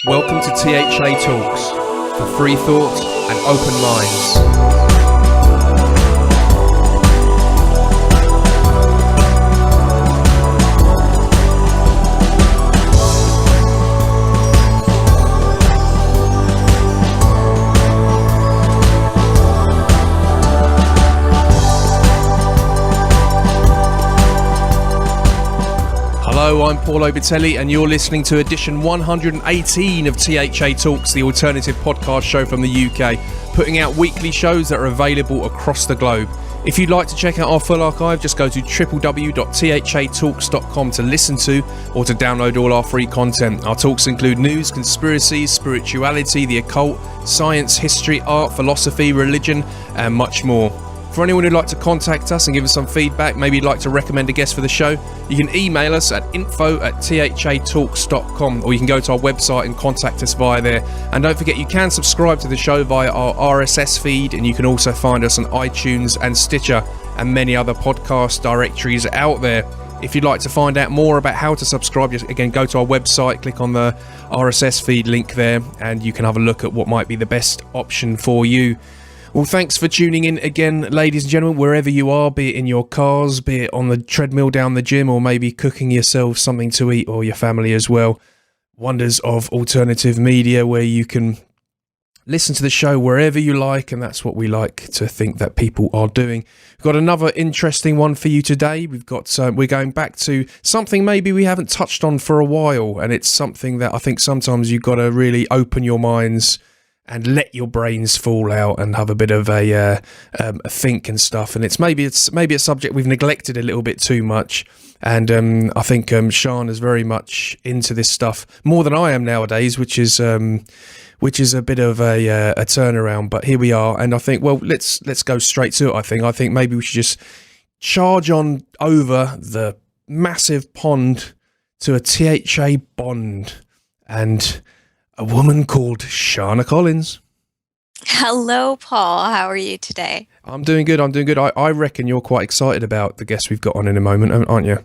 Welcome to THA Talks, for free thought and open minds. Hello, I'm Paul Obitelli, and you're listening to edition 118 of THA Talks, the alternative podcast show from the UK, putting out weekly shows that are available across the globe. If you'd like to check out our full archive, just go to www.thatalks.com to listen to or to download all our free content. Our talks include news, conspiracies, spirituality, the occult, science, history, art, philosophy, religion, and much more. For anyone who'd like to contact us and give us some feedback, maybe you'd like to recommend a guest for the show, you can email us at info@thatalks.com, or you can go to our website and contact us via there. And don't forget, you can subscribe to the show via our RSS feed, and you can also find us on iTunes and Stitcher and many other podcast directories out there. If you'd like to find out more about how to subscribe, just again go to our website, click on the RSS feed link there, and you can have a look at what might be the best option for you. Well, thanks for tuning in again, ladies and gentlemen, wherever you are, be it in your cars, be it on the treadmill down the gym, or maybe cooking yourself something to eat, or your family as well. Wonders of alternative media, where you can listen to the show wherever you like, and that's what we like to think that people are doing. We've got another interesting one for you today. We're going back to something maybe we haven't touched on for a while, and it's something that I think sometimes you've got to really open your minds and let your brains fall out and have a bit of a think and stuff. And it's maybe a subject we've neglected a little bit too much. And I think Sean is very much into this stuff more than I am nowadays, which is a bit of a turnaround. But here we are, and I think, well, let's go straight to it. I think maybe we should just charge on over the massive pond to a THA bond and a woman called Shana Collins. Hello, Paul. How are you today? I'm doing good. I reckon you're quite excited about the guest we've got on in a moment, aren't you?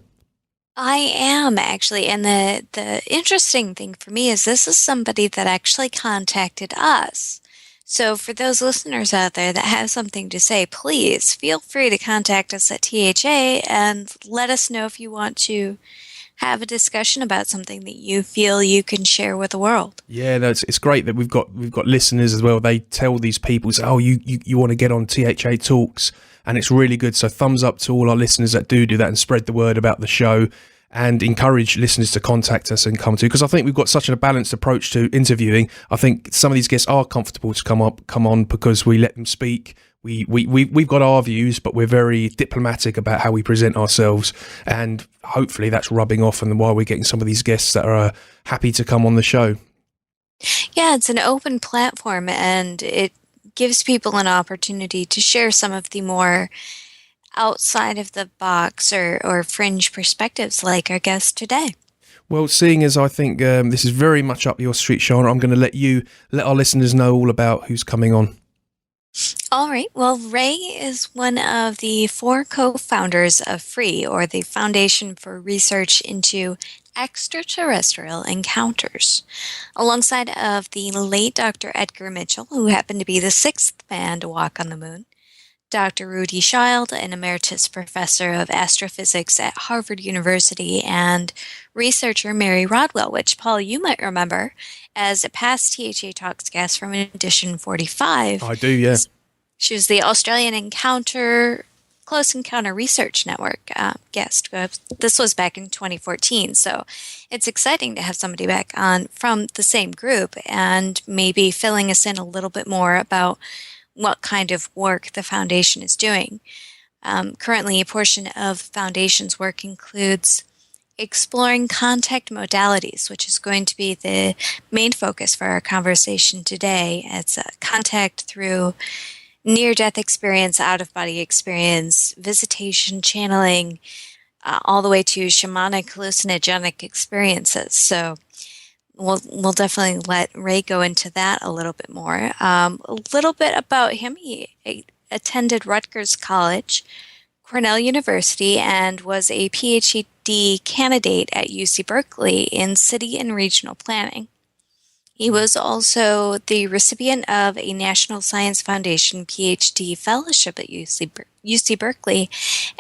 I am, actually. And the interesting thing for me is this is somebody that actually contacted us. So for those listeners out there that have something to say, please feel free to contact us at THA and let us know if you want to have a discussion about something that you feel you can share with the world. Yeah, no, it's great that we've got listeners as well. They tell these people, say, oh, you want to get on THA Talks, and it's really good. So thumbs up to all our listeners that do that and spread the word about the show, and encourage listeners to contact us and come to, because I think we've got such a balanced approach to interviewing. I think some of these guests are comfortable to come on because we let them speak. We've got our views, but we're very diplomatic about how we present ourselves, and hopefully that's rubbing off, and why we're getting some of these guests that are happy to come on the show. Yeah, it's an open platform, and it gives people an opportunity to share some of the more outside of the box or fringe perspectives like our guest today. Well, seeing as I think this is very much up your street, Shana, I'm going to let our listeners know all about who's coming on. All right. Well, Rey is one of the 4 co-founders of F.R.E.E, or the Foundation for Research into Extraterrestrial Encounters, alongside of the late Dr. Edgar Mitchell, who happened to be the 6th man to walk on the moon, Dr. Rudy Child, an emeritus professor of astrophysics at Harvard University, and researcher Mary Rodwell, which, Paul, you might remember as a past THA Talks guest from edition 45. I do, yeah. She was the Australian Close Encounter Research Network guest. This was back in 2014, so it's exciting to have somebody back on from the same group and maybe filling us in a little bit more about what kind of work the Foundation is doing. Currently, a portion of the Foundation's work includes exploring contact modalities, which is going to be the main focus for our conversation today. It's contact through near-death experience, out-of-body experience, visitation, channeling, all the way to shamanic hallucinogenic experiences. So we'll definitely let Rey go into that a little bit more. A little bit about him. He attended Rutgers College, Cornell University, and was a Ph.D. candidate at UC Berkeley in city and regional planning. He was also the recipient of a National Science Foundation Ph.D. fellowship at UC Berkeley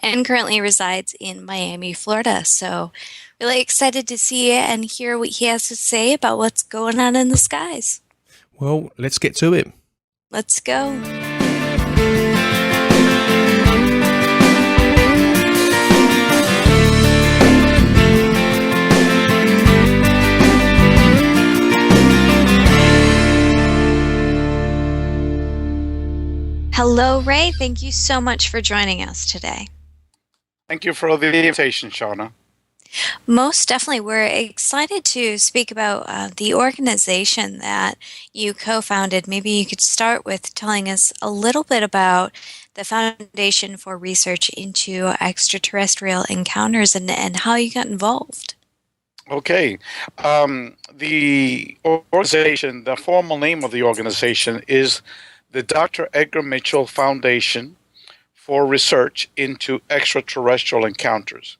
and currently resides in Miami, Florida. So, really excited to see and hear what he has to say about what's going on in the skies. Well, let's get to it. Let's go. Hello, Ray. Thank you so much for joining us today. Thank you for the invitation, Shauna. Most definitely. We're excited to speak about the organization that you co-founded. Maybe you could start with telling us a little bit about the Foundation for Research into Extraterrestrial Encounters and how you got involved. Okay. The organization, the formal name of the organization is the Dr. Edgar Mitchell Foundation for Research into Extraterrestrial Encounters.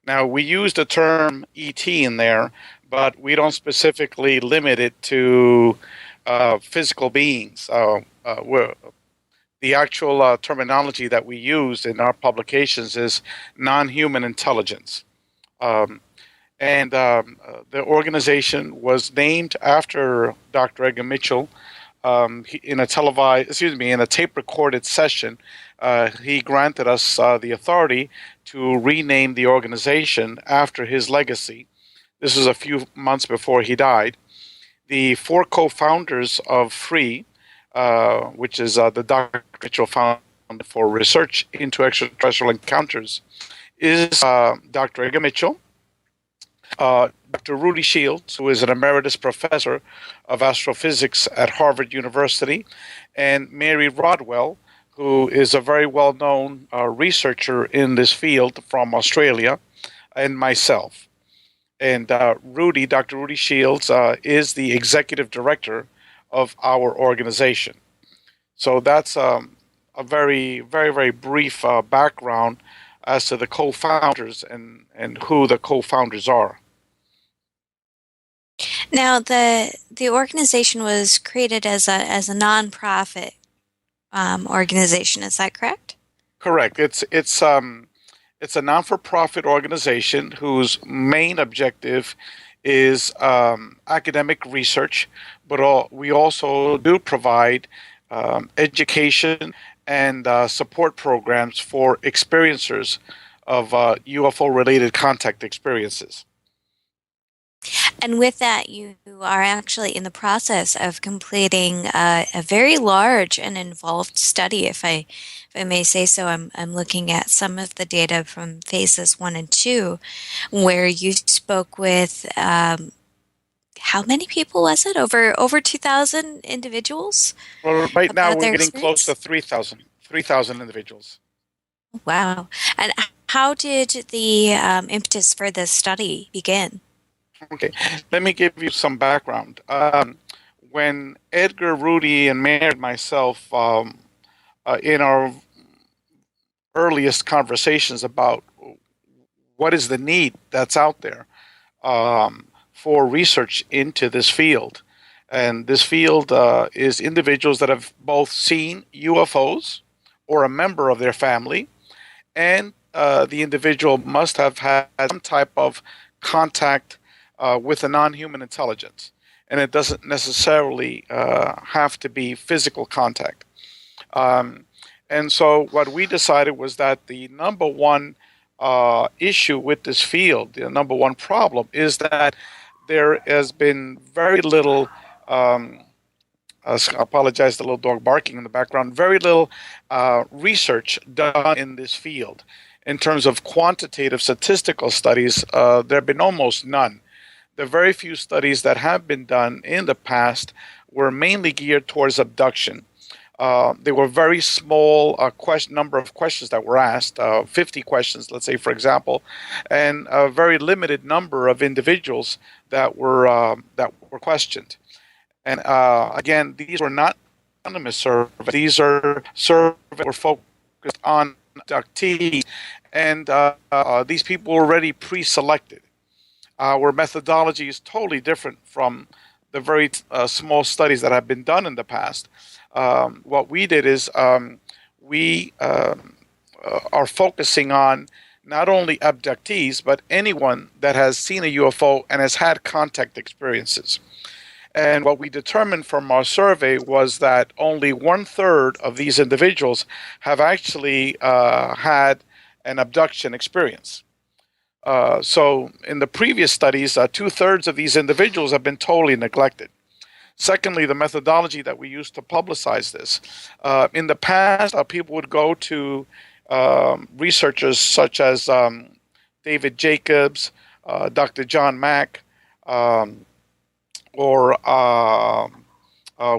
Now, we use the term ET in there, but we don't specifically limit it to physical beings. The actual terminology that we use in our publications is non-human intelligence. The organization was named after Dr. Edgar Mitchell. In a tape-recorded session, he granted us the authority to rename the organization after his legacy. This was a few months before he died. The four co-founders of F.R.E.E., which is the Dr. Mitchell Foundation for Research into Extraterrestrial Encounters, is Dr. Edgar Mitchell, Dr. Rudy Shields, who is an emeritus professor of astrophysics at Harvard University, and Mary Rodwell, who is a very well-known researcher in this field from Australia, and myself. And Dr. Rudy Shields, is the executive director of our organization. So that's a very, very, very brief background as to the co-founders and who the co-founders are. Now, the organization was created as a nonprofit organization. Is that correct? Correct. It's a non-for-profit organization whose main objective is academic research, but we also do provide education and support programs for experiencers of UFO-related contact experiences. And with that, you are actually in the process of completing a very large and involved study, if I may say so. I'm looking at some of the data from phases 1 and 2, where you spoke with how many people was it? Over 2,000 individuals? Well, right now we're getting experience? close to 3,000 individuals. Wow! And how did the impetus for this study begin? Okay, let me give you some background. When Edgar, Rudy, and Mary and myself, in our earliest conversations about what is the need that's out there for research into this field, and this field is individuals that have both seen UFOs or a member of their family, and the individual must have had some type of contact with a non-human intelligence, and it doesn't necessarily have to be physical contact. And so what we decided was that the number one issue with this field, the number one problem, is that there has been very little, I apologize, the little dog barking in the background, very little research done in this field. In terms of quantitative statistical studies, there have been almost none. The very few studies that have been done in the past were mainly geared towards abduction. There were very small number of questions that were asked, 50 questions, let's say, for example, and a very limited number of individuals that were questioned. And again, these were not anonymous surveys. These are surveys that were focused on abductees, and these people were already pre-selected. Our methodology is totally different from the very small studies that have been done in the past, what we did is we are focusing on not only abductees, but anyone that has seen a UFO and has had contact experiences. And what we determined from our survey was that only 1/3 of these individuals have actually had an abduction experience. So in the previous studies, 2/3 of these individuals have been totally neglected. Secondly, the methodology that we use to publicize this. In the past, people would go to researchers such as David Jacobs, Dr. John Mack, or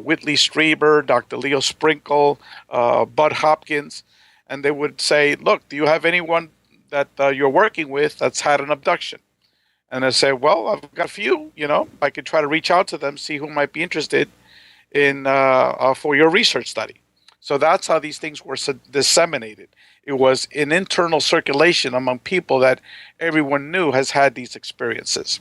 Whitley Strieber, Dr. Leo Sprinkle, Bud Hopkins, and they would say, look, do you have anyone that you're working with that's had an abduction? And I say, well, I've got a few, I could try to reach out to them, see who might be interested in for your research study. So that's how these things were disseminated. It was an internal circulation among people that everyone knew has had these experiences.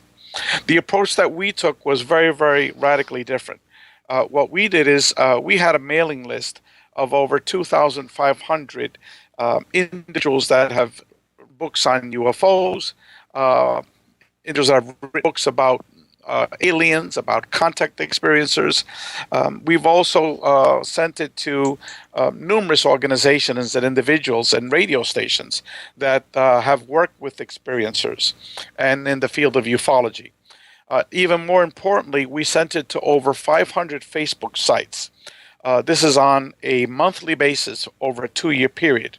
The approach that we took was very, very radically different. What we did is we had a mailing list of over 2,500 individuals that have books on UFOs, individuals that have written books about aliens, about contact experiencers. We've also sent it to numerous organizations and individuals and radio stations that have worked with experiencers and in the field of ufology. Even more importantly, we sent it to over 500 Facebook sites. This is on a monthly basis over a 2-year period.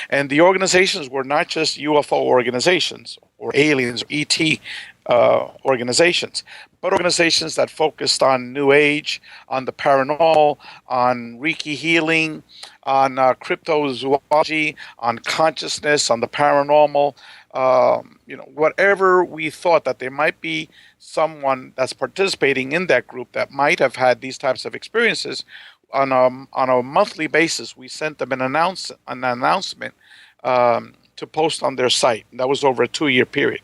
And the organizations were not just UFO organizations or aliens or ET organizations, but organizations that focused on New Age, on the paranormal, on Reiki healing, on cryptozoology, on consciousness, on the paranormal. Whatever we thought that there might be someone that's participating in that group that might have had these types of experiences, on a monthly basis, we sent them an announcement to post on their site. That was over a 2-year period.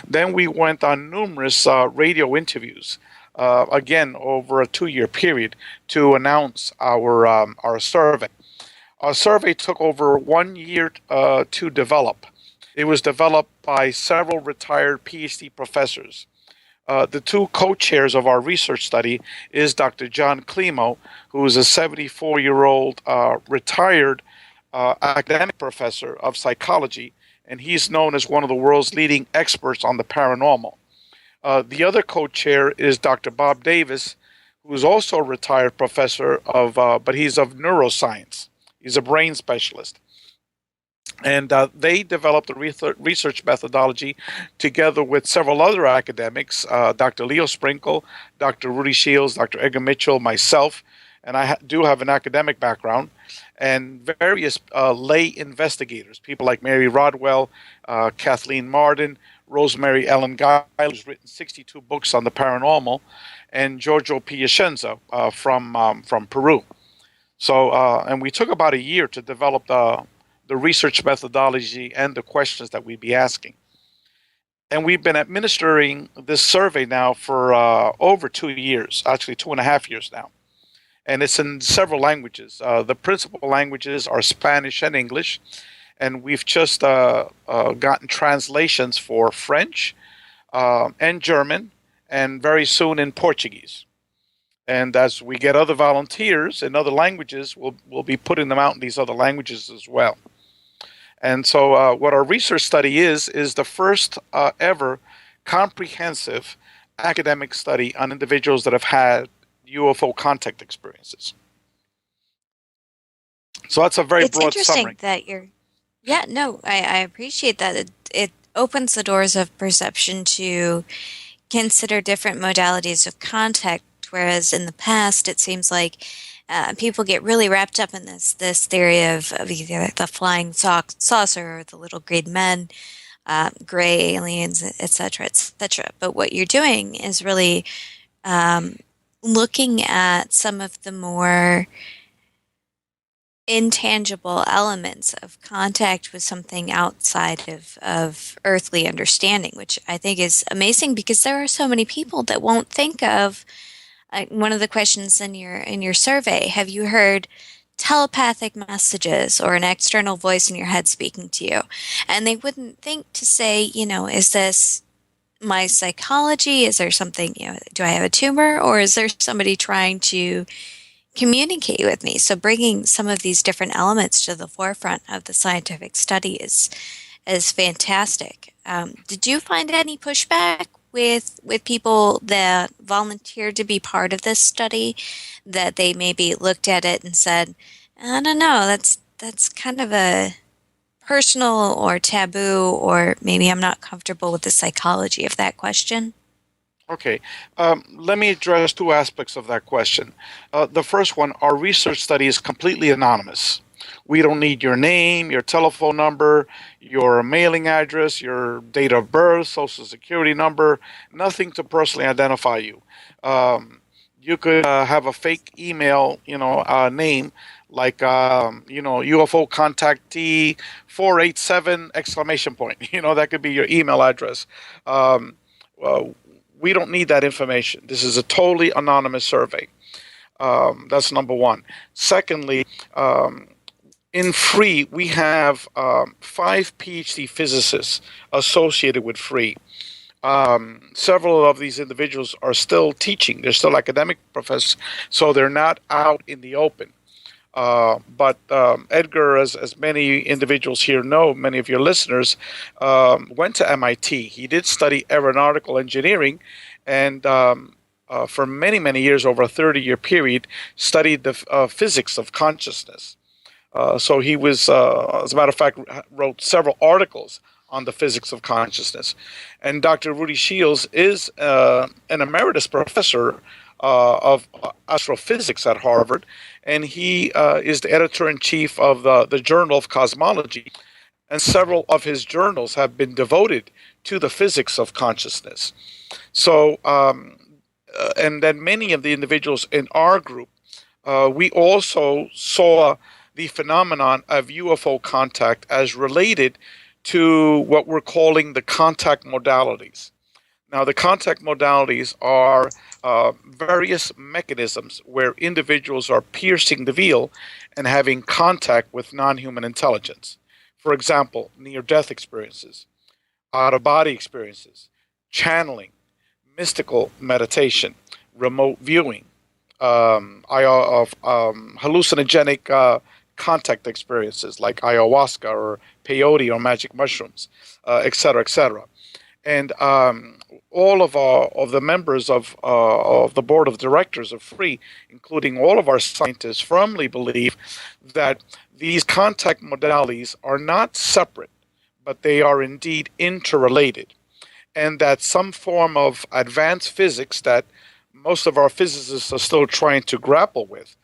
Then we went on numerous radio interviews, again over a 2-year period, to announce our survey. Our survey took over 1 year to develop. It was developed by several retired Ph.D. professors. The two co-chairs of our research study is Dr. John Climo, who is a 74-year-old retired academic professor of psychology, and he's known as one of the world's leading experts on the paranormal. The other co-chair is Dr. Bob Davis, who is also a retired professor but he's of neuroscience. He's a brain specialist. And they developed a research methodology together with several other academics, Dr. Leo Sprinkle, Dr. Rudy Shields, Dr. Edgar Mitchell, myself, and I do have an academic background, and various lay investigators, people like Mary Rodwell, Kathleen Martin, Rosemary Ellen Guy, who's written 62 books on the paranormal, and Giorgio Piacenza from Peru. So, and we took about a year to develop the research methodology and the questions that we'd be asking. And we've been administering this survey now for over 2 years, actually 2.5 years now. And it's in several languages. The principal languages are Spanish and English. And we've just gotten translations for French and German, and very soon in Portuguese. And as we get other volunteers in other languages, we'll be putting them out in these other languages as well. And so what our research study is the first ever comprehensive academic study on individuals that have had UFO contact experiences. So that's a very broad summary. It's interesting that you're... Yeah, no, I appreciate that. It opens the doors of perception to consider different modalities of contact, whereas in the past it seems like people get really wrapped up in this theory of either the flying saucer or the little green men, gray aliens, etc., etc. But what you're doing is really looking at some of the more intangible elements of contact with something outside of earthly understanding, which I think is amazing because there are so many people that won't think of one of the questions in your survey, have you heard telepathic messages or an external voice in your head speaking to you? And they wouldn't think to say, is this my psychology? Is there something, do I have a tumor, or is there somebody trying to communicate with me? So bringing some of these different elements to the forefront of the scientific study is fantastic. Did you find any pushback with people that volunteered to be part of this study, that they maybe looked at it and said, I don't know, that's kind of a personal or taboo, or maybe I'm not comfortable with the psychology of that question? Okay, let me address two aspects of that question. The first one, our research study is completely anonymous. We don't need your name, your telephone number, your mailing address, your date of birth, social security number, nothing to personally identify you. You could have a fake email, name like, UFO contactee 487 exclamation point. That could be your email address. We don't need that information. This is a totally anonymous survey. That's number one. Secondly, in F.R.E.E., we have 5 PhD physicists associated with F.R.E.E. Several of these individuals are still teaching. They're still academic professors, so they're not out in the open. But Edgar, as many individuals here know, many of your listeners, went to MIT. He did study aeronautical engineering, and for many, many years, over a 30-year period, studied the physics of consciousness. So he was, as a matter of fact, wrote several articles on the physics of consciousness. And Dr. Rudy Shields is an emeritus professor of astrophysics at Harvard, and he is the editor-in-chief of the Journal of Cosmology, and several of his journals have been devoted to the physics of consciousness. So, and then many of the individuals in our group, we also saw the phenomenon of UFO contact as related to what we're calling the contact modalities. Now, the contact modalities are various mechanisms where individuals are piercing the veil and having contact with non-human intelligence. For example, near-death experiences, out-of-body experiences, channeling, mystical meditation, remote viewing, hallucinogenic contact experiences like ayahuasca or peyote or magic mushrooms, et cetera, et cetera. And all of the members of the board of directors of F.R.E.E., including all of our scientists, firmly believe that these contact modalities are not separate, but they are indeed interrelated, and that some form of advanced physics that most of our physicists are still trying to grapple with,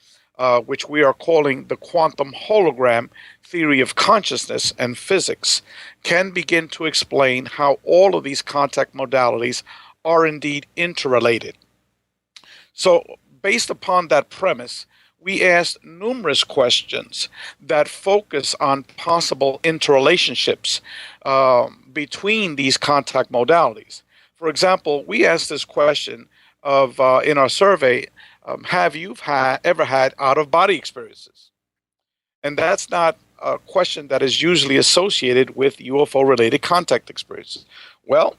which we are calling the quantum hologram theory of consciousness and physics, can begin to explain how all of these contact modalities are indeed interrelated. So, based upon that premise, we asked numerous questions that focus on possible interrelationships between these contact modalities. For example, we asked this question of in our survey, have you ever had out-of-body experiences? And that's not a question that is usually associated with UFO-related contact experiences. Well,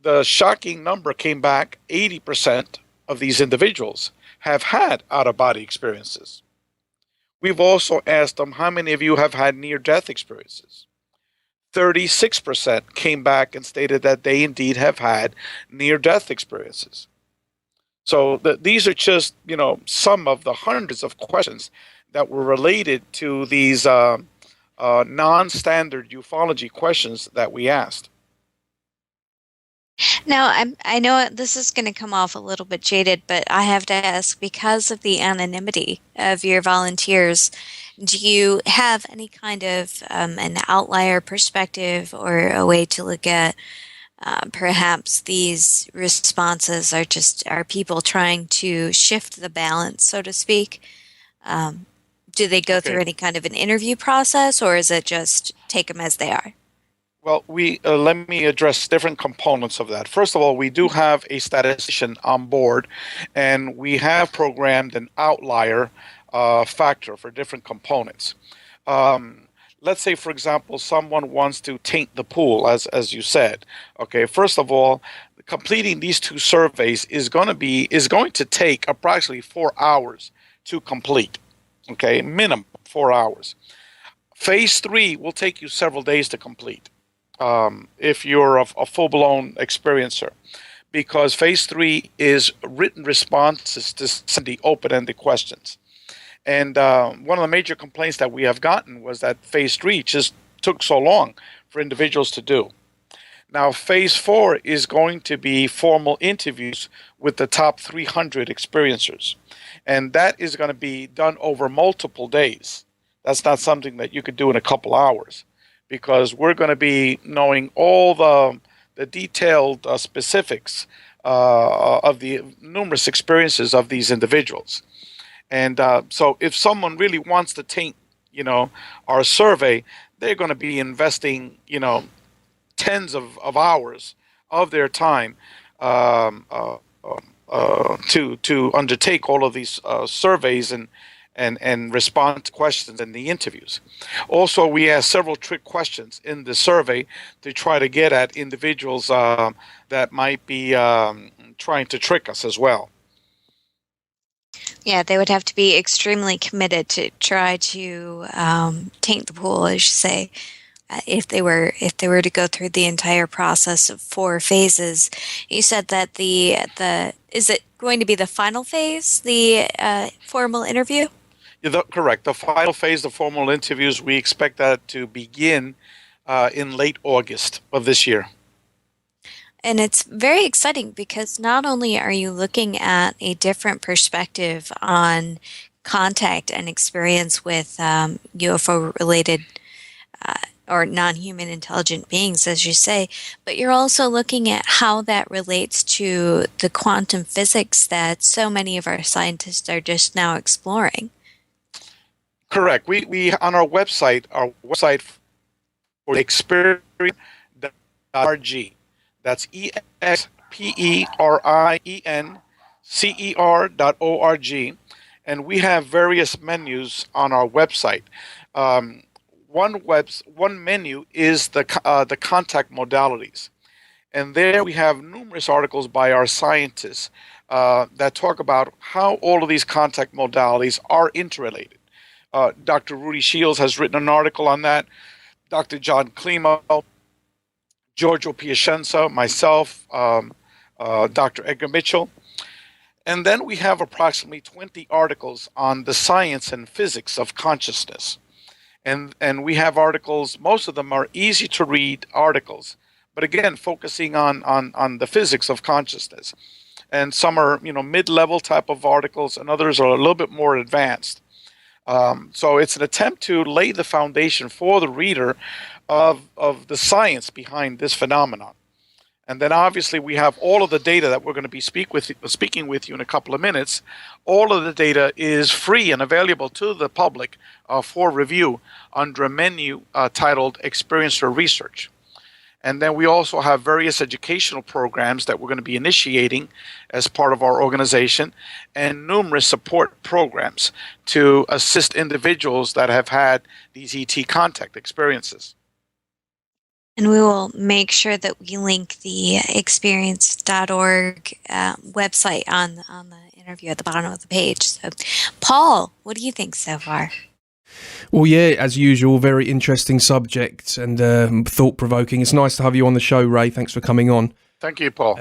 the shocking number came back, 80% of these individuals have had out-of-body experiences. We've also asked them, how many of you have had near-death experiences? 36% came back and stated that they indeed have had near-death experiences. So these are just, some of the hundreds of questions that were related to these non-standard ufology questions that we asked. Now, I know this is going to come off a little bit jaded, but I have to ask, because of the anonymity of your volunteers, do you have any kind of an outlier perspective or a way to look at perhaps these responses are people trying to shift the balance, so to speak? Do they go through any kind of an interview process, or is it just take them as they are? Well, we let me address different components of that. First of all, we do have a statistician on board, and we have programmed an outlier factor for different components. Let's say, for example, someone wants to taint the pool, as you said. Okay, first of all, completing these two surveys is going to take approximately 4 hours to complete. Okay, minimum 4 hours. Phase 3 will take you several days to complete if you're a full-blown experiencer, because phase 3 is written responses to the open-ended questions. And one of the major complaints that we have gotten was that phase 3 just took so long for individuals to do. Now, phase 4 is going to be formal interviews with the top 300 experiencers. And that is going to be done over multiple days. That's not something that you could do in a couple hours, because we're going to be knowing all the detailed specifics of the numerous experiences of these individuals. And so if someone really wants to taint, our survey, they're going to be investing, tens of hours of their time to undertake all of these surveys and respond to questions in the interviews. Also, we ask several trick questions in the survey to try to get at individuals that might be trying to trick us as well. Yeah, they would have to be extremely committed to try to taint the pool, as you say. If they were to go through the entire process of 4 phases. You said that is it going to be the final phase, the formal interview? Yeah, correct. The final phase, the formal interviews, we expect that to begin in late August of this year. And it's very exciting because not only are you looking at a different perspective on contact and experience with UFO-related or non-human intelligent beings, as you say, but you're also looking at how that relates to the quantum physics that so many of our scientists are just now exploring. Correct. We on our website for experience.org. That's EXPERIENCER.org, and we have various menus on our website. One menu is the contact modalities, and there we have numerous articles by our scientists that talk about how all of these contact modalities are interrelated. Dr. Rudy Shields has written an article on that. Dr. John Climo, Giorgio Piacenza, myself, Dr. Edgar Mitchell. And then we have approximately 20 articles on the science and physics of consciousness. And we have articles, most of them are easy to read articles, but again, focusing on the physics of consciousness. And some are, mid-level type of articles, and others are a little bit more advanced. So it's an attempt to lay the foundation for the reader of the science behind this phenomenon. And then obviously we have all of the data that we're going to be speaking with you in a couple of minutes. All of the data is free and available to the public for review under a menu titled Experiencer Research. And then we also have various educational programs that we're going to be initiating as part of our organization, and numerous support programs to assist individuals that have had these ET contact experiences. And we will make sure that we link the experience.org website on the interview at the bottom of the page. So, Paul, what do you think so far? Well, yeah, as usual, very interesting subject and thought-provoking. It's nice to have you on the show, Ray. Thanks for coming on. Thank you, Paul.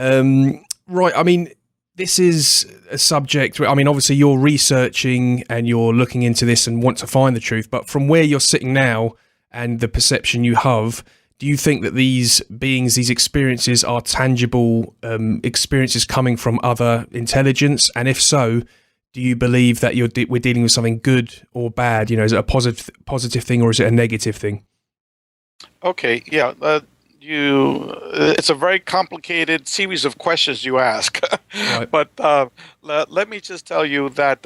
Right, I mean, this is a subject, obviously you're researching and you're looking into this and want to find the truth, but from where you're sitting now and the perception you have, do you think that these beings, these experiences are tangible experiences coming from other intelligence? And if so, do you believe that we're dealing with something good or bad? Is it a positive thing or is it a negative thing? Okay, yeah. It's a very complicated series of questions you ask. Right. But let me just tell you that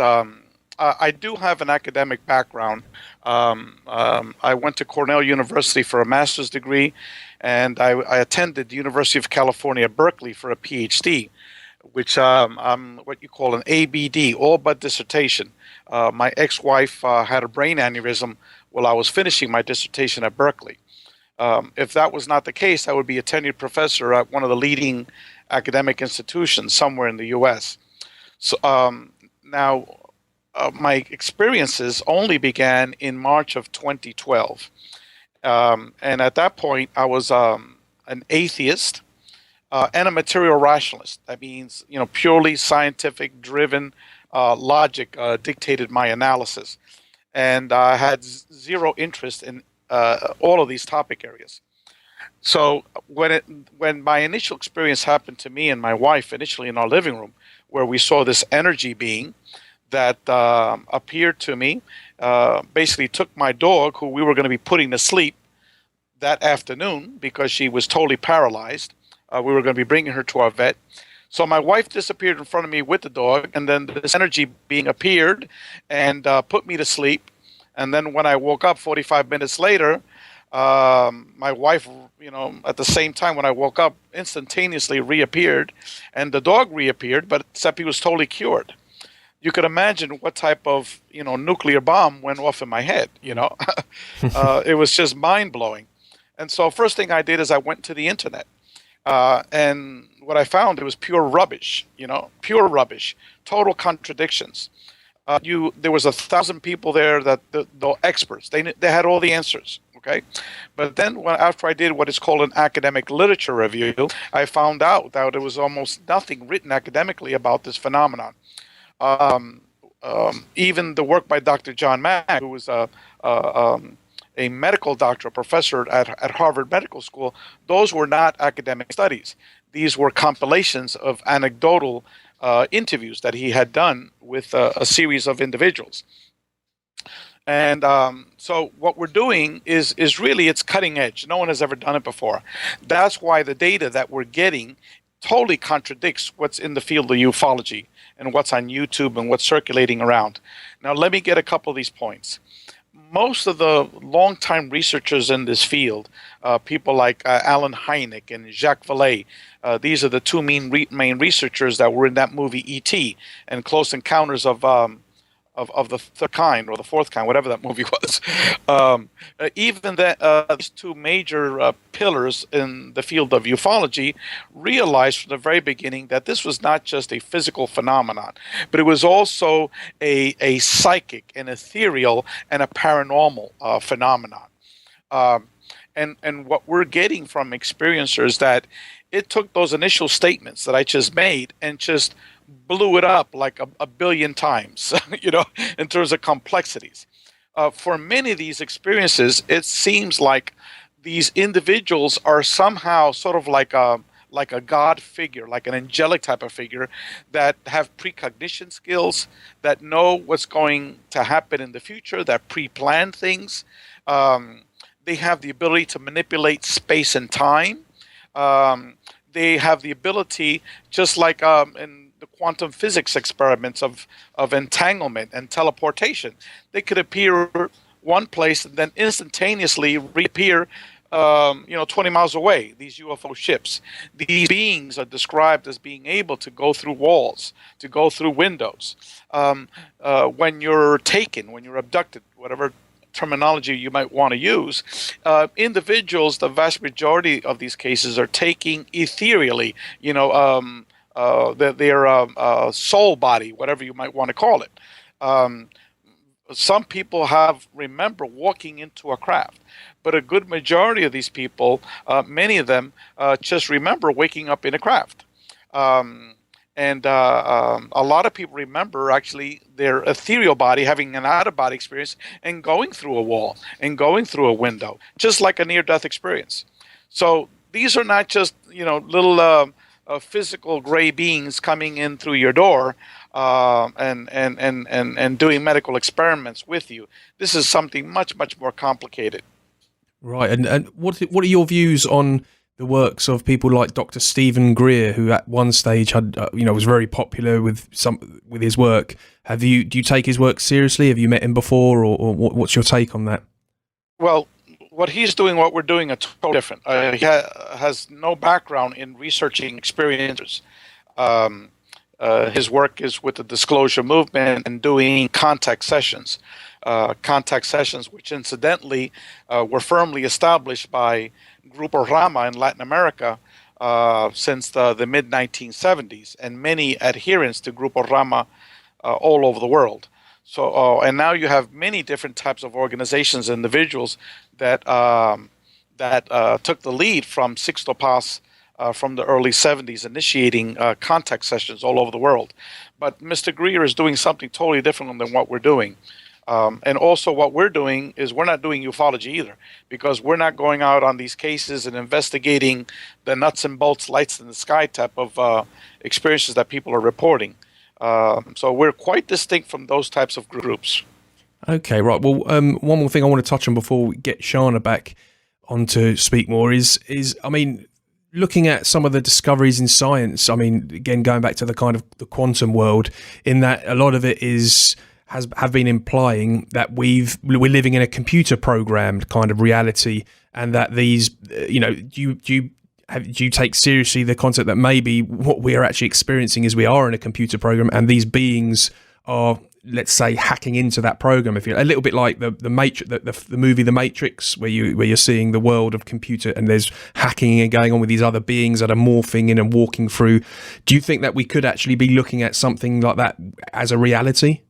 I do have an academic background. I went to Cornell University for a master's degree, and I attended the University of California, Berkeley, for a Ph.D., which I'm what you call an ABD, all but dissertation. My ex-wife had a brain aneurysm while I was finishing my dissertation at Berkeley. If that was not the case, I would be a tenured professor at one of the leading academic institutions somewhere in the U.S. So now, my experiences only began in March of 2012. And at that point, I was an atheist and a material rationalist. That means, purely scientific driven logic dictated my analysis. And I had zero interest in all of these topic areas. So when my initial experience happened to me and my wife initially in our living room, where we saw this energy being that appeared to me, basically took my dog, who we were going to be putting to sleep that afternoon because she was totally paralyzed. We were going to be bringing her to our vet. So my wife disappeared in front of me with the dog, and then this energy being appeared and put me to sleep. And then when I woke up 45 minutes later, my wife, at the same time when I woke up, instantaneously reappeared, and the dog reappeared, but except he was totally cured. You could imagine what type of, nuclear bomb went off in my head, It was just mind-blowing. And so first thing I did is I went to the internet. And what I found, it was pure rubbish, pure rubbish, total contradictions. There was 1,000 people there that the experts, they had all the answers. Okay, but then after I did what is called an academic literature review, I found out that there was almost nothing written academically about this phenomenon. Even the work by Dr. John Mack, who was a medical doctor, a professor at Harvard Medical School, those were not academic studies. These were compilations of anecdotal interviews that he had done with a series of individuals. And so what we're doing is really, it's cutting edge. No one has ever done it before. That's why the data that we're getting totally contradicts what's in the field of ufology and what's on YouTube and what's circulating around. Now, let me get a couple of these points. Most of the longtime researchers in this field, people like Alan Hynek and Jacques Vallée, these are the two main researchers that were in that movie E.T. and Close Encounters of the third kind or the fourth kind, whatever that movie was. Even these two major pillars in the field of ufology realized from the very beginning that this was not just a physical phenomenon, but it was also a psychic, an ethereal, and a paranormal phenomenon. And what we're getting from experiencers that it took those initial statements that I just made and just blew it up like a billion times, in terms of complexities. For many of these experiences, it seems like these individuals are somehow sort of like a god figure, like an angelic type of figure that have precognition skills, that know what's going to happen in the future, that pre-plan things. They have the ability to manipulate space and time. They have the ability, just like in the quantum physics experiments of entanglement and teleportation, they could appear one place and then instantaneously reappear 20 miles away, these UFO ships. These beings are described as being able to go through walls, to go through windows. When you're taken, when you're abducted, whatever terminology you might want to use, individuals, the vast majority of these cases are taking ethereally, their soul body, whatever you might want to call it. Some people remember walking into a craft, but a good majority of these people, many of them, just remember waking up in a craft. And a lot of people remember actually their ethereal body having an out-of-body experience and going through a wall and going through a window, just like a near-death experience. So these are not just little physical gray beings coming in through your door and doing medical experiments with you. This is something much, much more complicated. Right. And what are your views on the works of people like Dr. Stephen Greer, who at one stage had, was very popular with his work. Do you take his work seriously? Have you met him before, or what's your take on that? Well, what he's doing, what we're doing, are totally different. He has no background in researching experiences. His work is with the disclosure movement and doing contact sessions. Contact sessions, which incidentally were firmly established by Grupo Rama in Latin America since the mid-1970s, and many adherents to Grupo Rama all over the world. So, and now you have many different types of organizations, individuals that took the lead from Sixto Paz from the early 70s, initiating contact sessions all over the world. But Mr. Greer is doing something totally different than what we're doing. And also what we're doing is we're not doing ufology either, because we're not going out on these cases and investigating the nuts and bolts, lights in the sky type of experiences that people are reporting. So we're quite distinct from those types of groups. Okay, right. Well, one more thing I want to touch on before we get Shana back on to speak more is I mean, looking at some of the discoveries in science, I mean, again, going back to the kind of the quantum world, in that a lot of it have been implying that we're living in a computer programmed kind of reality, and that these, do you take seriously the concept that maybe what we are actually experiencing is we are in a computer program, and these beings are, let's say, hacking into that program? If you're a little bit like the movie The Matrix, where you're seeing the world of computer and there's hacking and going on with these other beings that are morphing in and walking through. Do you think that we could actually be looking at something like that as a reality?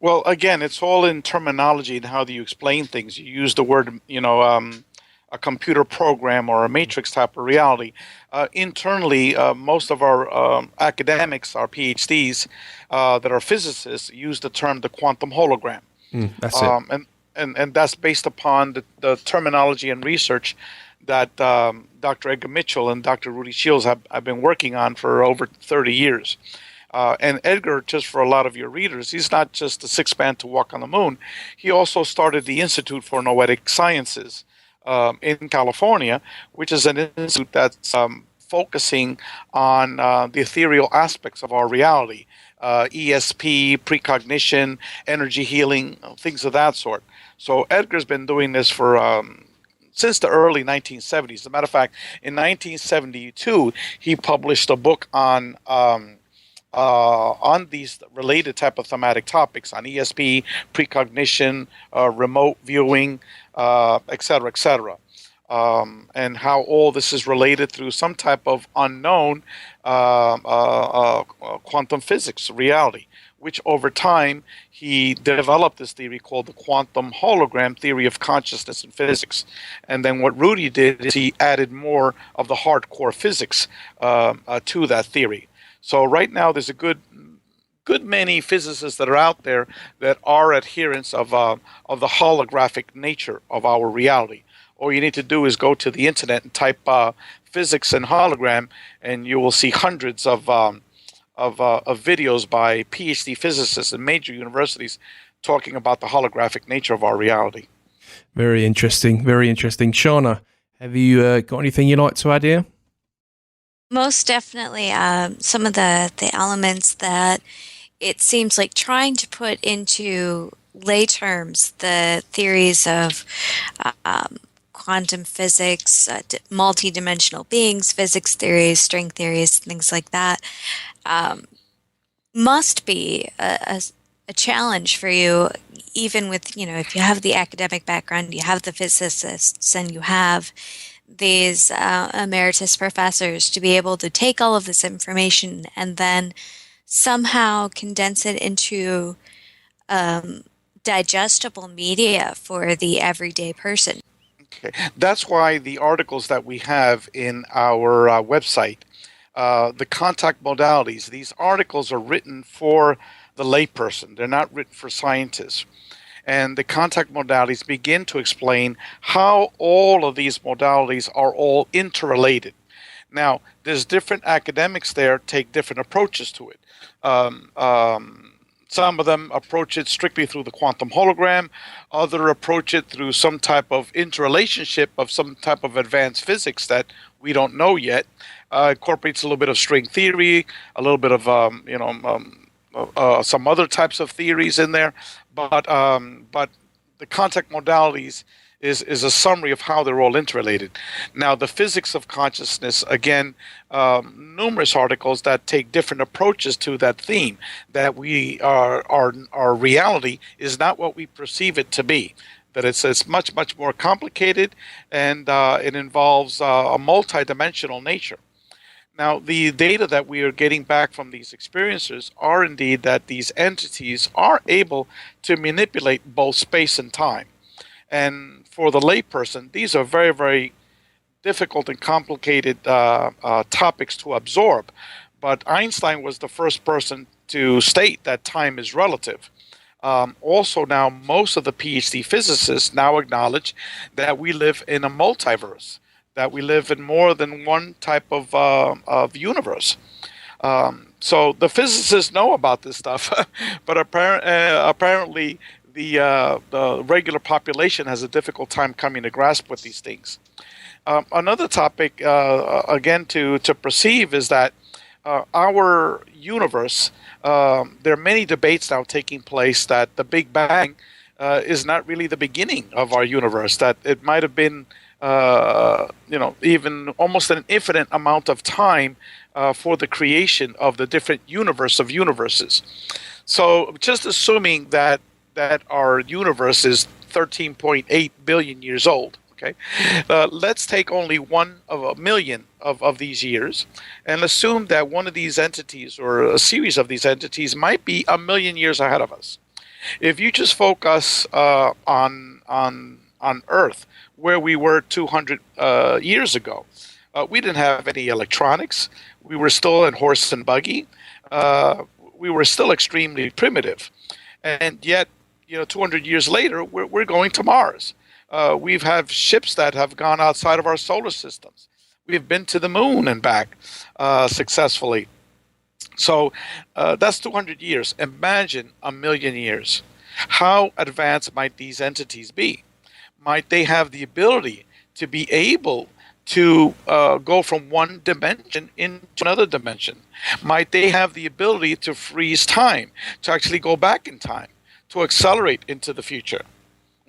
Well, again, it's all in terminology and how do you explain things. You use the word, a computer program or a matrix type of reality. Internally, most of our academics, our PhDs that are physicists, use the term the quantum hologram. That's it. And that's based upon the terminology and research that Dr. Edgar Mitchell and Dr. Rudy Shields have been working on for over 30 years. And Edgar, just for a lot of your readers, he's not just the sixth man to walk on the moon. He also started the Institute for Noetic Sciences in California, which is an institute that's focusing on the ethereal aspects of our reality, ESP, precognition, energy healing, things of that sort. So Edgar's been doing this for since the early 1970s. As a matter of fact, in 1972, he published a book on these related type of thematic topics, on ESP, precognition, remote viewing, et cetera, and how all this is related through some type of unknown quantum physics reality, which over time he developed this theory called the quantum hologram theory of consciousness and physics. And then what Rudy did is he added more of the hardcore physics to that theory. So right now, there's a good many physicists that are out there that are adherents of the holographic nature of our reality. All you need to do is go to the internet and type physics and hologram, and you will see hundreds of videos by PhD physicists in major universities talking about the holographic nature of our reality. Very interesting. Very interesting. Shana, have you got anything you'd like to add here? Most definitely. Some of the elements that it seems like trying to put into lay terms, the theories of quantum physics, multidimensional beings, physics theories, string theories, things like that, must be a challenge for you, even with, if you have the academic background, you have the physicists, and you have these emeritus professors, to be able to take all of this information and then somehow condense it into digestible media for the everyday person. Okay. That's why the articles that we have in our website, the contact modalities, these articles are written for the layperson. They're not written for scientists. And the contact modalities begin to explain how all of these modalities are all interrelated. Now, there's different academics there take different approaches to it. Some of them approach it strictly through the quantum hologram. Other approach it through some type of interrelationship of some type of advanced physics that we don't know yet. Incorporates a little bit of string theory, a little bit of some other types of theories in there. But the contact modalities is a summary of how they're all interrelated. Now, the physics of consciousness, again, numerous articles that take different approaches to that theme, that our reality is not what we perceive it to be, that it's much, much more complicated, and it involves a multidimensional nature. Now, the data that we are getting back from these experiencers are indeed that these entities are able to manipulate both space and time. And for the layperson, these are very, very difficult and complicated topics to absorb. But Einstein was the first person to state that time is relative. Also now, most of the PhD physicists now acknowledge that we live in a multiverse, that we live in more than one type of universe. So the physicists know about this stuff, but apparently the regular population has a difficult time coming to grasp with these things. Another topic, again, to perceive is that our universe, there are many debates now taking place that the Big Bang is not really the beginning of our universe, that it might have been even almost an infinite amount of time for the creation of the different universe of universes. So just assuming that our universe is 13.8 billion years old, okay? Let's take only one of a million of these years and assume that one of these entities or a series of these entities might be a million years ahead of us. If you just focus on Earth, where we were 200 years ago, we didn't have any electronics. We were still in horse and buggy. We were still extremely primitive. And yet, 200 years later, we're going to Mars. We've had ships that have gone outside of our solar systems. We've been to the moon and back successfully. So that's 200 years. Imagine a million years. How advanced might these entities be? Might they have the ability to be able to go from one dimension into another dimension? Might they have the ability to freeze time, to actually go back in time, to accelerate into the future?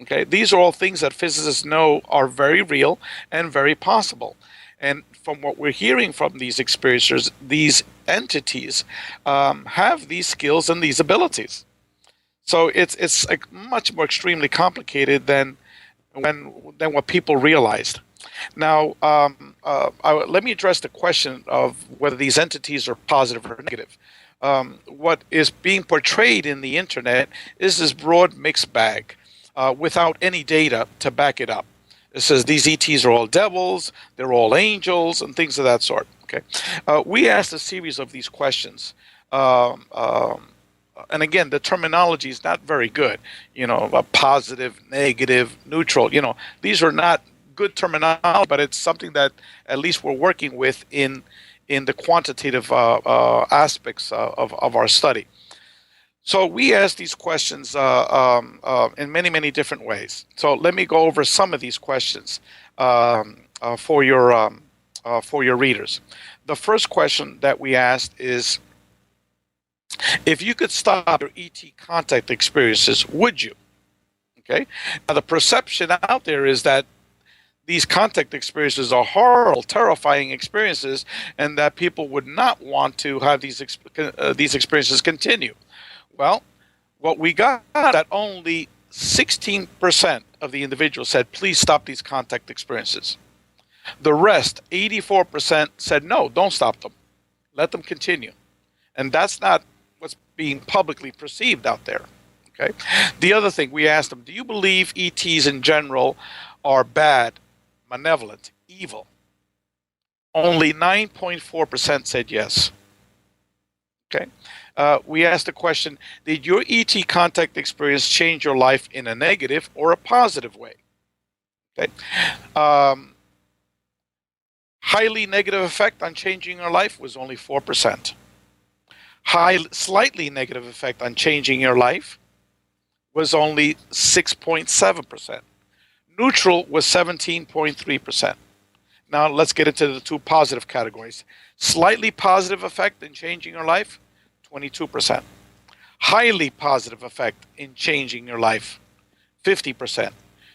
Okay, these are all things that physicists know are very real and very possible. And from what we're hearing from these experiencers, these entities have these skills and these abilities. So it's much more extremely complicated than what people realized. Now, let me address the question of whether these entities are positive or negative. What is being portrayed in the internet is this broad mixed bag without any data to back it up. It says these ETs are all devils, they're all angels, and things of that sort. Okay, we asked a series of these questions. And again, the terminology is not very good. A positive, negative, neutral. These are not good terminology, but it's something that at least we're working with in the quantitative aspects of our study. So we asked these questions in many, many different ways. So let me go over some of these questions for your readers. The first question that we asked is, if you could stop your ET contact experiences, would you? Okay. Now, the perception out there is that these contact experiences are horrible, terrifying experiences, and that people would not want to have these experiences continue. Well, what we got, that only 16% of the individuals said, please stop these contact experiences. The rest, 84%, said, no, don't stop them. Let them continue. And that's not what's being publicly perceived out there. Okay. The other thing, we asked them, do you believe ETs in general are bad, malevolent, evil? Only 9.4% said yes. Okay. We asked the question, did your ET contact experience change your life in a negative or a positive way? Okay. Highly negative effect on changing our life was only 4%. Slightly negative effect on changing your life was only 6.7%. Neutral was 17.3%. Now let's get into the two positive categories. Slightly positive effect in changing your life, 22%. Highly positive effect in changing your life, 50%.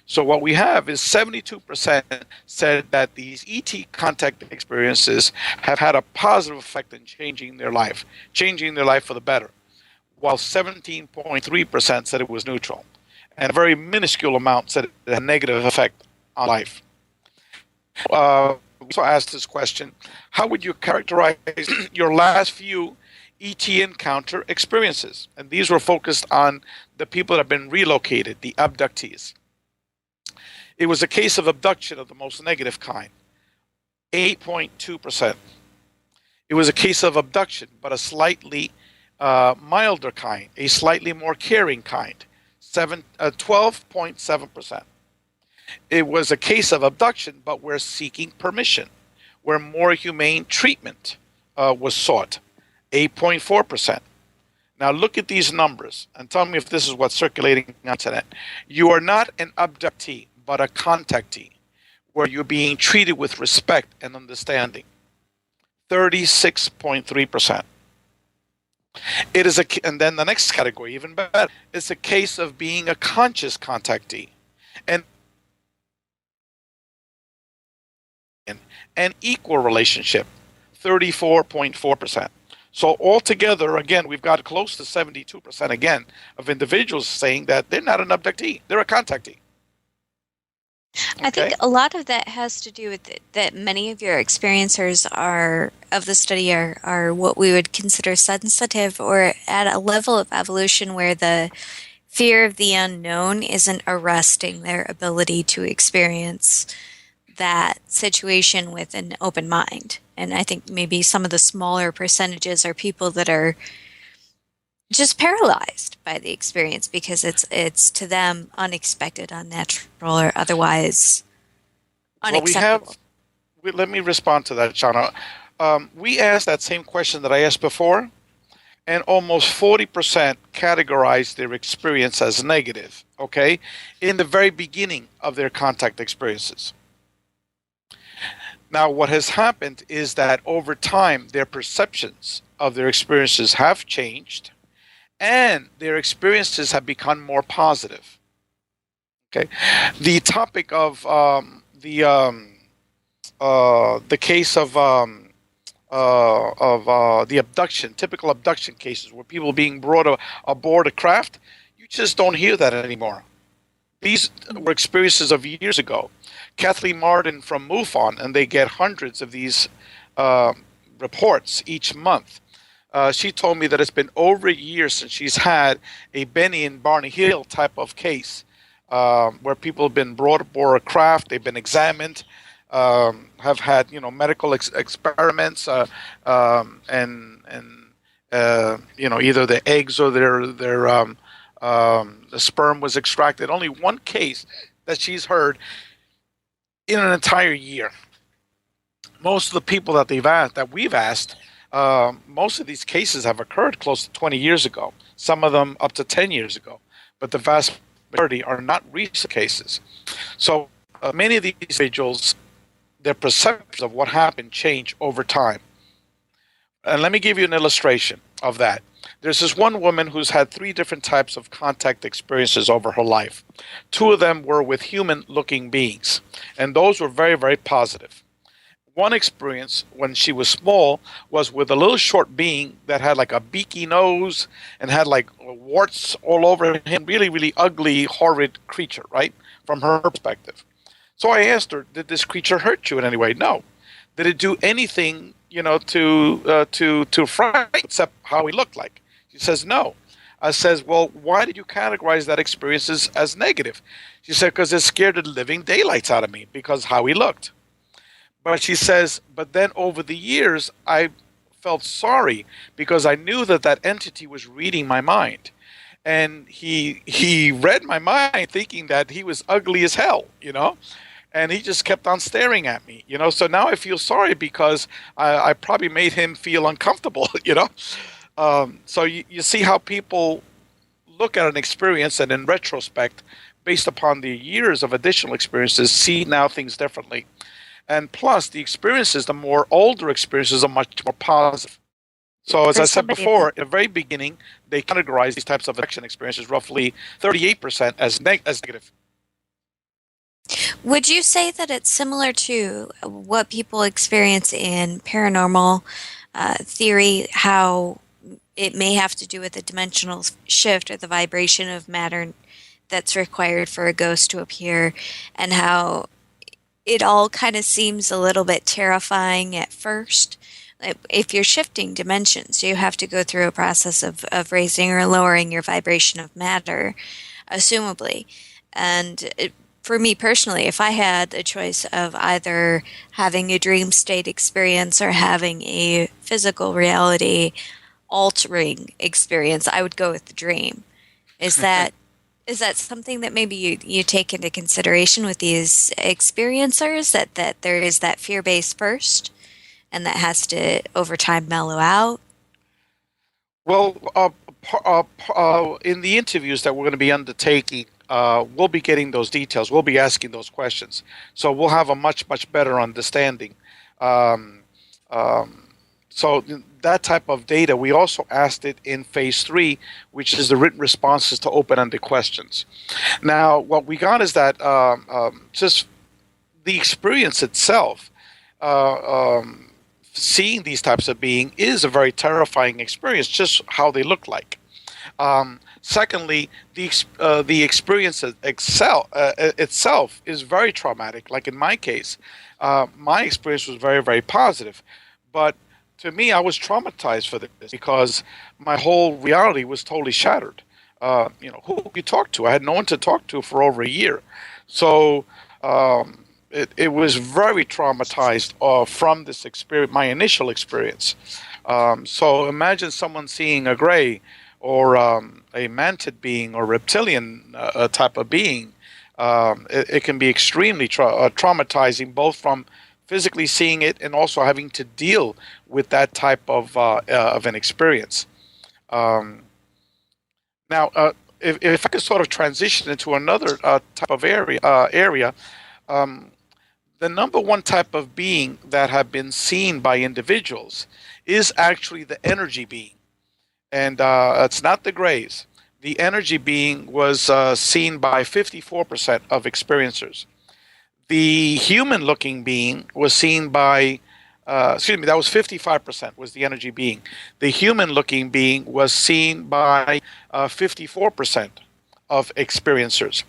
So what we have is 72% said that these ET contact experiences have had a positive effect in changing their life for the better, while 17.3% said it was neutral. And a very minuscule amount said it had a negative effect on life. We also asked this question: how would you characterize your last few ET encounter experiences? And these were focused on the people that have been relocated, the abductees. It was a case of abduction of the most negative kind, 8.2%. It was a case of abduction, but a slightly milder kind, a slightly more caring kind, 12.7%. It was a case of abduction, but we're seeking permission, where more humane treatment was sought, 8.4%. Now look at these numbers and tell me if this is what's circulating on the internet. You are not an abductee, but a contactee, where you're being treated with respect and understanding, 36.3%. It is and then the next category, even better, it's a case of being a conscious contactee, and an equal relationship, 34.4%. So altogether, again, we've got close to 72% again of individuals saying that they're not an abductee, they're a contactee. Okay. I think a lot of that has to do with that many of your experiencers of the study are what we would consider sensitive, or at a level of evolution where the fear of the unknown isn't arresting their ability to experience that situation with an open mind. And I think maybe some of the smaller percentages are people that are just paralyzed by the experience because it's to them unexpected, unnatural, or otherwise unacceptable. Let me respond to that, Shauna. We asked that same question that I asked before, and almost 40% categorized their experience as negative, okay, in the very beginning of their contact experiences. Now, what has happened is that over time, their perceptions of their experiences have changed, and their experiences have become more positive. Okay, the topic of the case of the abduction, typical abduction cases where people being brought aboard a craft, you just don't hear that anymore. These were experiences of years ago. Kathleen Martin from MUFON, and they get hundreds of these reports each month. She told me that it's been over a year since she's had a Benny and Barney Hill type of case, where people have been brought aboard a craft, they've been examined, have had medical experiments, and either the eggs or their the sperm was extracted. Only one case that she's heard in an entire year. Most of the people that we've asked, most of these cases have occurred close to 20 years ago. Some of them up to 10 years ago, but the vast majority are not recent cases. So many of these individuals, their perceptions of what happened change over time. And let me give you an illustration of that. There's this one woman who's had 3 different types of contact experiences over her life. 2 of them were with human-looking beings, and those were very, very positive. One experience when she was small was with a little short being that had like a beaky nose and had like warts all over him. Really, really ugly, horrid creature, right? From her perspective. So I asked her, did this creature hurt you in any way? No. Did it do anything, to frighten except how he looked like? She says, no. I says, well, why did you categorize that experience as negative? She said, because it scared the living daylights out of me because how he looked. But she says, but then over the years, I felt sorry because I knew that entity was reading my mind. And he read my mind thinking that he was ugly as hell, and he just kept on staring at me, So now I feel sorry because I probably made him feel uncomfortable, So you see how people look at an experience and in retrospect, based upon the years of additional experiences, see now things differently. And plus, the experiences, the more older experiences, are much more positive. So, as For I said somebody before, that at the very beginning, they categorize these types of action experiences roughly 38% as negative. would you say that it's similar to what people experience in paranormal theory, how it may have to do with the dimensional shift or the vibration of matter that's required for a ghost to appear, and how it all kind of seems a little bit terrifying at first? If you're shifting dimensions, you have to go through a process of raising or lowering your vibration of matter, assumably. And for me personally, if I had a choice of either having a dream state experience or having a physical reality altering experience, I would go with the dream. Is that is that something that maybe you take into consideration with these experiencers, that there is that fear base first and that has to over time mellow out? Well, in the interviews that we're going to be undertaking, we'll be getting those details. We'll be asking those questions. So we'll have a much, much better understanding. Um, so that type of data, we also asked it in phase 3, which is the written responses to open-ended questions. Now, what we got is that just the experience itself, seeing these types of being is a very terrifying experience, just how they look like. Secondly, the experience itself is very traumatic. Like in my case, my experience was very, very positive. But to me, I was traumatized for this because my whole reality was totally shattered. Who could you talk to? I had no one to talk to for over a year. So it was very traumatized from this experience, my initial experience. So imagine someone seeing a gray or a mantid being or reptilian type of being. It can be extremely traumatizing, both from physically seeing it and also having to deal with that type of an experience. Now, if I could sort of transition into another type of area, the number one type of being that have been seen by individuals is actually the energy being. And it's not the grays. The energy being was seen by 54% of experiencers. The human-looking being was seen by, that was 55% was the energy being. The human-looking being was seen by 54% of experiencers.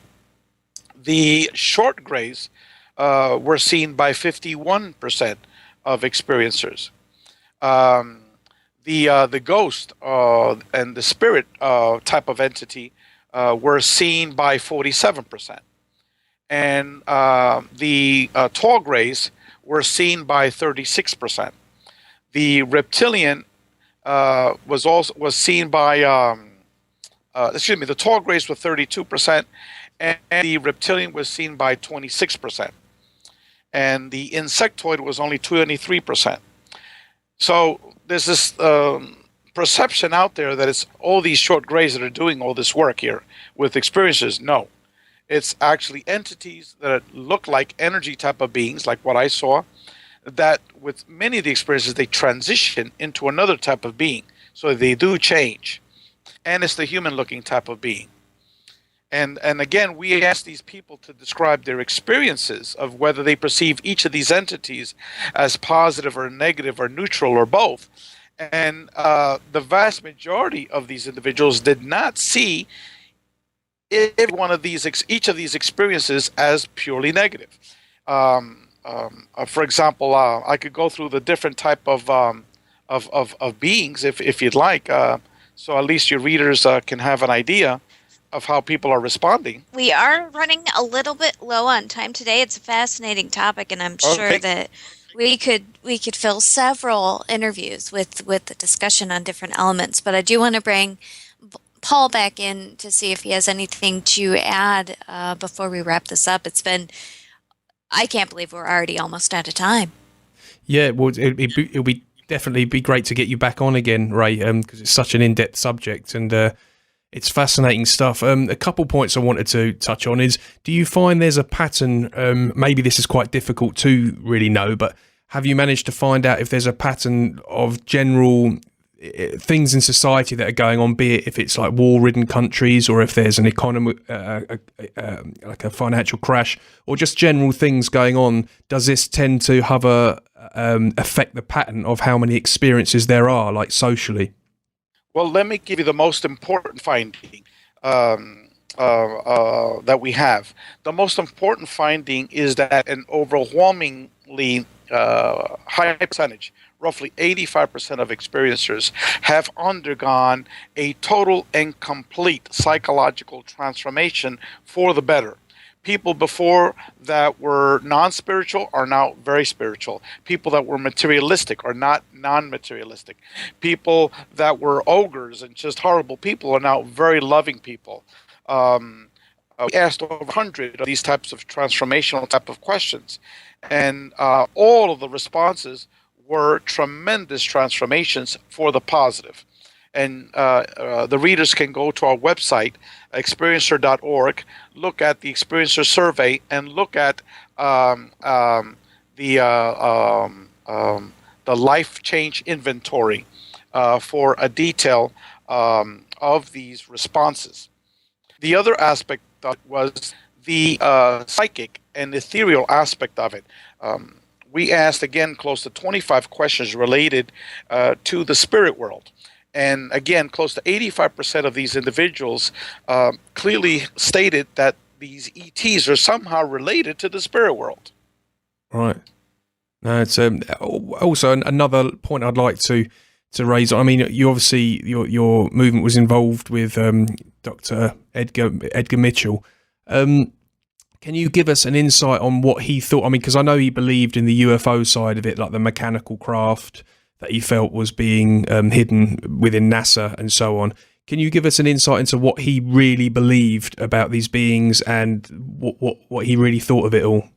The short grays were seen by 51% of experiencers. The ghost and the spirit type of entity were seen by 47%. And the tall grays were seen by 36%. The reptilian was seen by the tall grays were 32%, and the reptilian was seen by 26%, and the insectoid was only 23%. So there's this perception out there that it's all these short grays that are doing all this work here with experiences. No. It's actually entities that look like energy type of beings, like what I saw, that with many of the experiences, they transition into another type of being. So they do change. And it's the human-looking type of being. And again, we ask these people to describe their experiences of whether they perceive each of these entities as positive or negative or neutral or both. And the vast majority of these individuals did not see each of these experiences as purely negative. For example, I could go through the different type of beings if you'd like, so at least your readers can have an idea of how people are responding. We are running a little bit low on time today. It's a fascinating topic, and I'm sure that we could fill several interviews with the discussion on different elements. But I do want to bring Paul back in to see if he has anything to add before we wrap this up. I can't believe we're already almost out of time. Yeah, well, it'll be definitely be great to get you back on again, Ray, because it's such an in-depth subject, and it's fascinating stuff. A couple points I wanted to touch on is, do you find there's a pattern, maybe this is quite difficult to really know, but have you managed to find out if there's a pattern of general things in society that are going on, be it if it's like war-ridden countries or if there's an economy, like a financial crash, or just general things going on? Does this tend to have affect the pattern of how many experiences there are, like socially? Well, let me give you the most important finding that we have. The most important finding is that an overwhelmingly high percentage, roughly 85% of experiencers, have undergone a total and complete psychological transformation for the better. People before that were non-spiritual are now very spiritual. People that were materialistic are not non-materialistic. People that were ogres and just horrible people are now very loving people. We asked over 100 of these types of transformational type of questions, and all of the responses were tremendous transformations for the positive. And the readers can go to our website, experiencer.org, look at the Experiencer Survey, and look at the Life Change Inventory for a detail of these responses. The other aspect was the psychic and ethereal aspect of it. We asked, again, close to 25 questions related to the spirit world. And again, close to 85% of these individuals clearly stated that these ETs are somehow related to the spirit world. Right. No, it's also another point I'd like to raise. I mean, you obviously your movement was involved with Dr. Edgar Mitchell. Can you give us an insight on what he thought? I mean, because I know he believed in the UFO side of it, like the mechanical craft that he felt was being hidden within NASA and so on. Can you give us an insight into what he really believed about these beings and what he really thought of it all?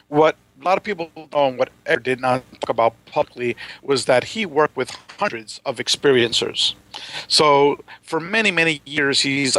What a lot of people don't know, and what Edgar did not talk about publicly, was that he worked with hundreds of experiencers. So for many, many years, he's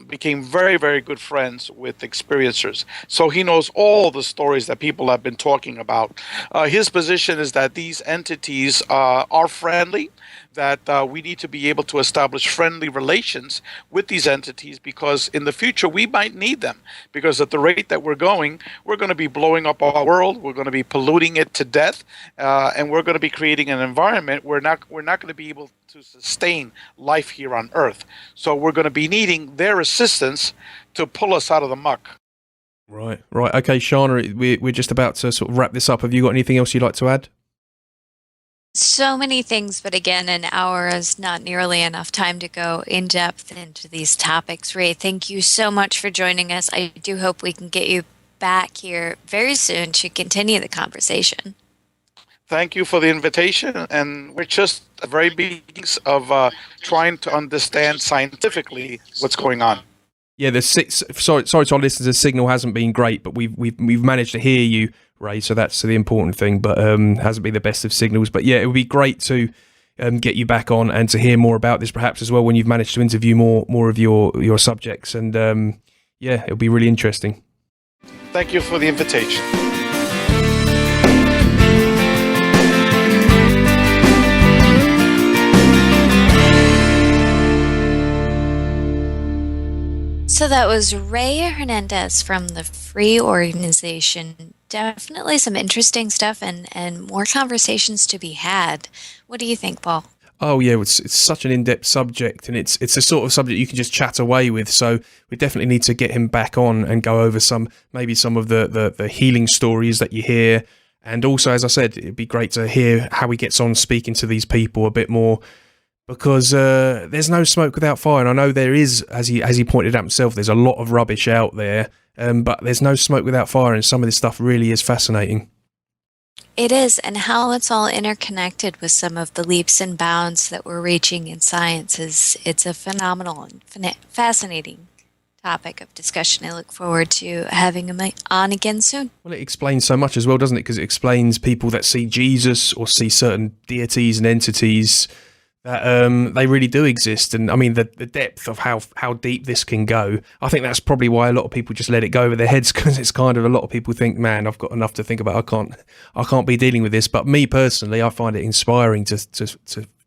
became very, very good friends with experiencers. So he knows all the stories that people have been talking about. His position is that these entities are friendly, that we need to be able to establish friendly relations with these entities, because in the future we might need them, because at the rate that we're going to be blowing up our world, we're going to be polluting it to death, and we're going to be creating an environment where we're not going to be able to sustain life here on Earth. So we're going to be needing their assistance to pull us out of the muck. Right. Okay, Shana, we're just about to sort of wrap this up. Have you got anything else you'd like to add? So many things, but again, an hour is not nearly enough time to go in depth into these topics. Ray, thank you so much for joining us. I do hope we can get you back here very soon to continue the conversation. Thank you for the invitation, and we're just at the very beginnings of trying to understand scientifically what's going on. Yeah, sorry to our listeners, the signal hasn't been great, but we've managed to hear you, Ray, so that's the important thing, but hasn't been the best of signals. But yeah, it would be great to get you back on and to hear more about this perhaps as well when you've managed to interview more of your subjects, and yeah, it'll be really interesting. Thank you for the invitation. So that was Rey Hernandez from the F.R.E.E. organization. Definitely some interesting stuff and more conversations to be had. What do you think, Paul? Oh yeah, it's such an in-depth subject, and it's a sort of subject you can just chat away with. So we definitely need to get him back on and go over some of the healing stories that you hear, and also, as I said, it'd be great to hear how he gets on speaking to these people a bit more, because there's no smoke without fire, and I know there is, as he pointed out himself, there's a lot of rubbish out there, but there's no smoke without fire, and some of this stuff really is fascinating. It is, and how it's all interconnected with some of the leaps and bounds that we're reaching in science it's a phenomenal and fascinating topic of discussion. I look forward to having him on again soon. Well, it explains so much as well, doesn't it? Because it explains people that see Jesus or see certain deities and entities that they really do exist. And I mean, the depth of how deep this can go, I think that's probably why a lot of people just let it go over their heads, because it's kind of, a lot of people think, man, I've got enough to think about. I can't be dealing with this. But me personally, I find it inspiring to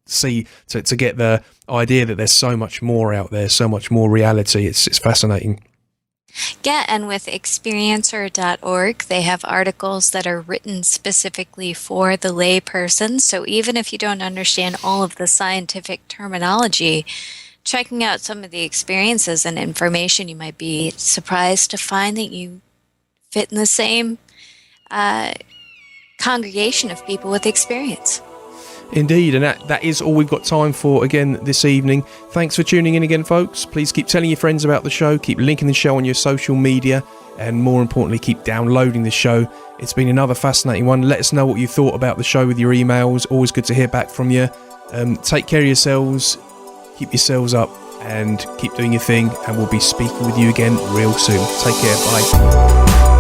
see, to get the idea that there's so much more out there, so much more reality. It's fascinating. Yeah, and with experiencer.org, they have articles that are written specifically for the lay person. So even if you don't understand all of the scientific terminology, checking out some of the experiences and information, you might be surprised to find that you fit in the same congregation of people with experience. Indeed, and that is all we've got time for again this evening. Thanks for tuning in again, folks. Please keep telling your friends about the show, keep linking the show on your social media, and more importantly, keep downloading the show. It's been another fascinating one. Let us know what you thought about the show with your emails. Always good to hear back from you. Take care of yourselves, keep yourselves up, and keep doing your thing, and we'll be speaking with you again real soon. Take care, bye.